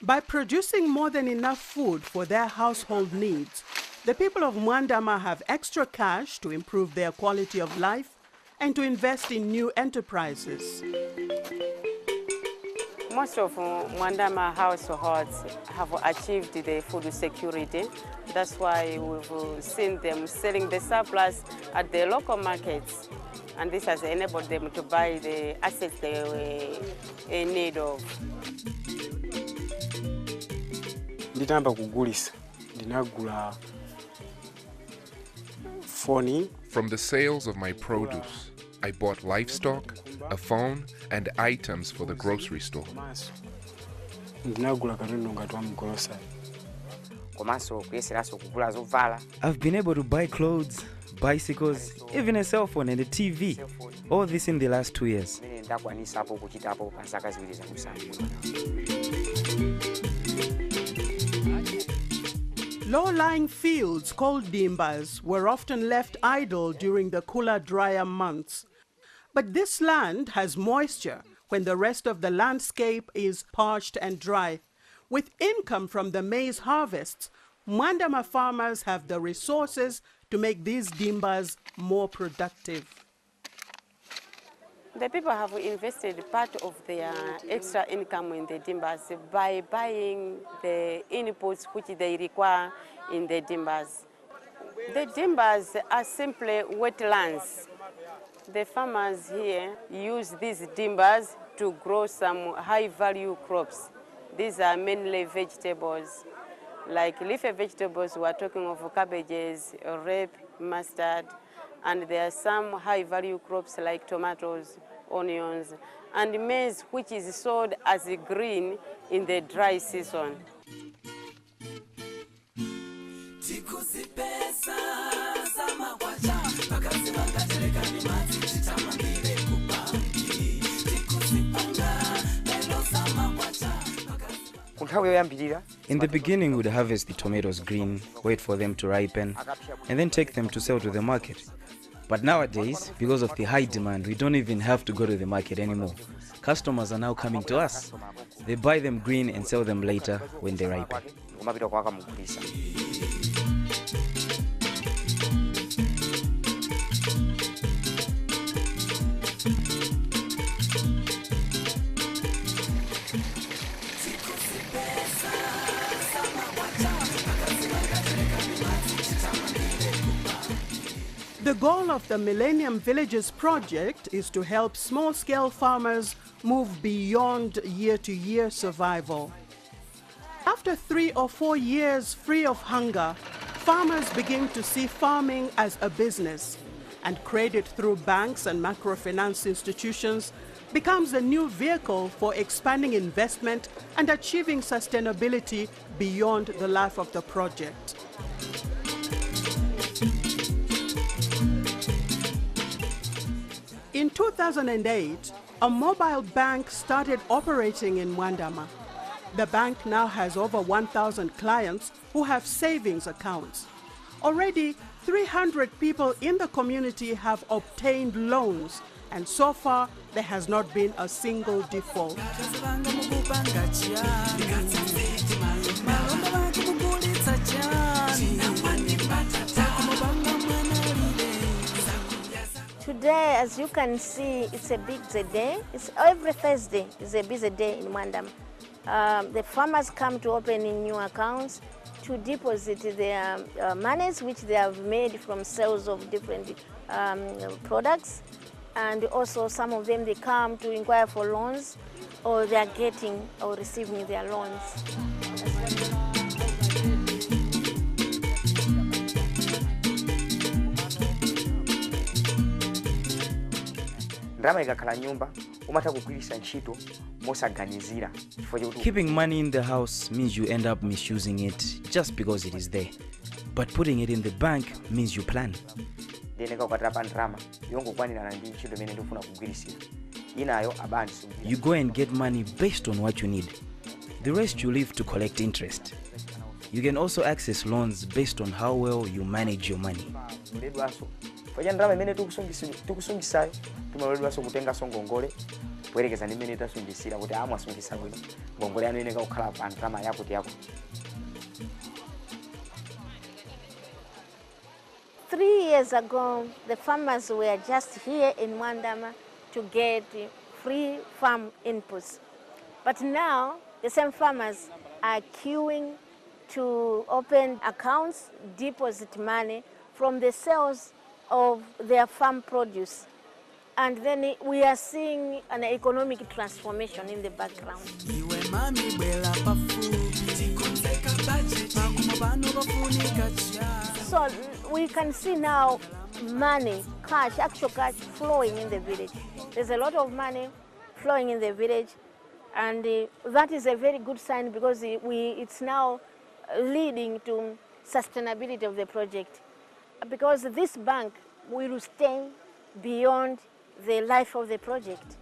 By producing more than enough food for their household needs, the people of Mwandama have extra cash to improve their quality of life and to invest in new enterprises. Most of Mwandama households have achieved the food security. That's why we've seen them selling the surplus at the local markets. And this has enabled them to buy the assets they were in need of. From the sales of my produce, I bought livestock, a phone, and items for the grocery store. I've been able to buy clothes, bicycles, even a cell phone and a TV. All this in the last 2 years. Low-lying fields called dimbas were often left idle during the cooler, drier months. But this land has moisture when the rest of the landscape is parched and dry. With income from the maize harvests, Mwandama farmers have the resources to make these dimbas more productive. The people have invested part of their extra income in the dimbas by buying the inputs which they require in the dimbas. The dimbas are simply wetlands. The farmers here use these dimbas to grow some high-value crops. These are mainly vegetables. Like leafy vegetables, we are talking of cabbages, rape, mustard, and there are some high-value crops like tomatoes, onions, and maize, which is sold as green in the dry season. In the beginning, we'd harvest the tomatoes green, wait for them to ripen, and then take them to sell to the market. But nowadays, because of the high demand, we don't even have to go to the market anymore. Customers are now coming to us. They buy them green and sell them later when they ripen. The goal of the Millennium Villages project is to help small-scale farmers move beyond year-to-year survival. After 3 or 4 years free of hunger, farmers begin to see farming as a business, and credit through banks and microfinance institutions becomes a new vehicle for expanding investment and achieving sustainability beyond the life of the project. In 2008, a mobile bank started operating in Mwandama. The bank now has over 1,000 clients who have savings accounts. Already, 300 people in the community have obtained loans, and so far, there has not been a single default. Today, as you can see, it's a busy day. Every Thursday is a busy day in Mwandama. The farmers come to open in new accounts to deposit their monies which they have made from sales of different products. And also some of them, they come to inquire for loans, or they are getting or receiving their loans. Keeping money in the house means you end up misusing it just because it is there. But putting it in the bank means you plan. You go and get money based on what you need. The rest you leave to collect interest. You can also access loans based on how well you manage your money. poyerekeza ndi mmene tasungisira kuti amwasungisa bwino ngongole yanu ineka kukhala pa ndalama yakuti yakuti. 3 years ago, the farmers were just here in Mwandama to get free farm inputs. But now, the same farmers are queuing to open accounts, deposit money from the sales of their farm produce. And then we are seeing an economic transformation in the background. So we can see now money, cash, actual cash flowing in the village. There's a lot of money flowing in the village, and that is a very good sign because it's now leading to sustainability of the project. Because this bank will stay beyond the life of the project.